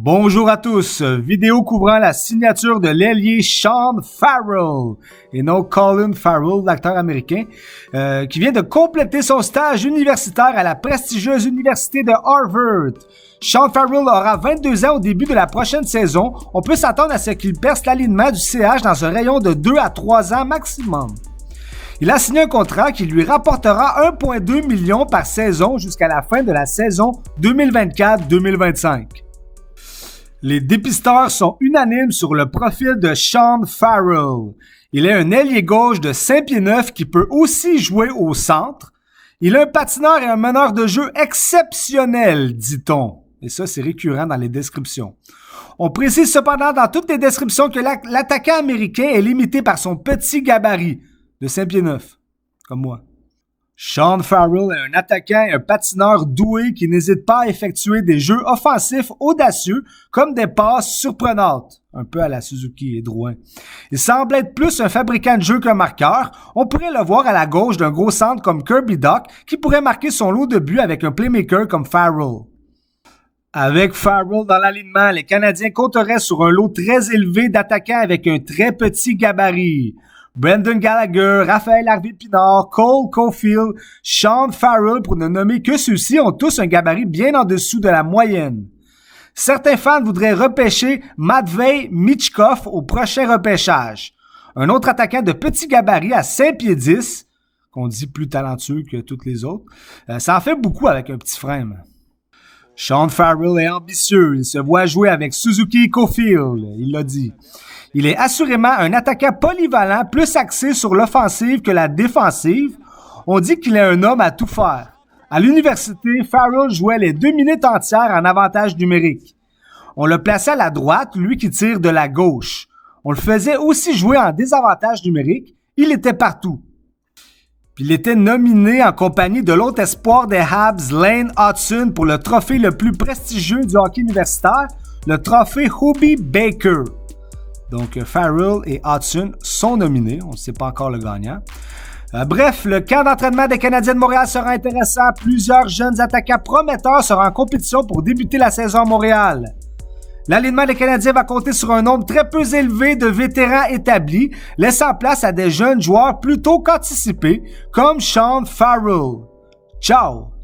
Bonjour à tous, vidéo couvrant la signature de l'ailier Sean Farrell, et non Colin Farrell, l'acteur américain, qui vient de compléter son stage universitaire à la prestigieuse université de Harvard. Sean Farrell aura 22 ans au début de la prochaine saison. On peut s'attendre à ce qu'il perce l'alignement du CH dans un rayon de 2 à 3 ans maximum. Il a signé un contrat qui lui rapportera 1,2 million par saison jusqu'à la fin de la saison 2024-2025. Les dépisteurs sont unanimes sur le profil de Sean Farrell. Il est un ailier gauche de 5 pieds 9 qui peut aussi jouer au centre. Il est un patineur et un meneur de jeu exceptionnel, dit-on. Et ça, c'est récurrent dans les descriptions. On précise cependant dans toutes les descriptions que l'attaquant américain est limité par son petit gabarit de 5 pieds 9, comme moi. Sean Farrell est un attaquant et un patineur doué qui n'hésite pas à effectuer des jeux offensifs audacieux comme des passes surprenantes, un peu à la Suzuki et Drouin. Il semble être plus un fabricant de jeux qu'un marqueur. On pourrait le voir à la gauche d'un gros centre comme Kirby Dach qui pourrait marquer son lot de buts avec un playmaker comme Farrell. Avec Farrell dans l'alignement, les Canadiens compteraient sur un lot très élevé d'attaquants avec un très petit gabarit. Brendan Gallagher, Raphaël Harvey-Pinard, Cole Caulfield, Sean Farrell, pour ne nommer que ceux-ci, ont tous un gabarit bien en dessous de la moyenne. Certains fans voudraient repêcher Matvei Michkov au prochain repêchage. Un autre attaquant de petit gabarit à 5 pieds 10, qu'on dit plus talentueux que tous les autres, ça en fait beaucoup avec un petit frame. Sean Farrell est ambitieux, il se voit jouer avec Suzuki et Caulfield, il l'a dit. Il est assurément un attaquant polyvalent, plus axé sur l'offensive que la défensive. On dit qu'il est un homme à tout faire. À l'université, Farrell jouait les 2 minutes entières en avantage numérique. On le plaçait à la droite, lui qui tire de la gauche. On le faisait aussi jouer en désavantage numérique. Il était partout. Puis il était nominé en compagnie de l'autre espoir des Habs, Lane Hudson, pour le trophée le plus prestigieux du hockey universitaire, le trophée Hobey Baker. Donc, Farrell et Hudson sont nominés. On ne sait pas encore le gagnant. Bref, le camp d'entraînement des Canadiens de Montréal sera intéressant. Plusieurs jeunes attaquants prometteurs seront en compétition pour débuter la saison à Montréal. L'alignement des Canadiens va compter sur un nombre très peu élevé de vétérans établis, laissant place à des jeunes joueurs plutôt qu'anticipés, comme Sean Farrell. Ciao!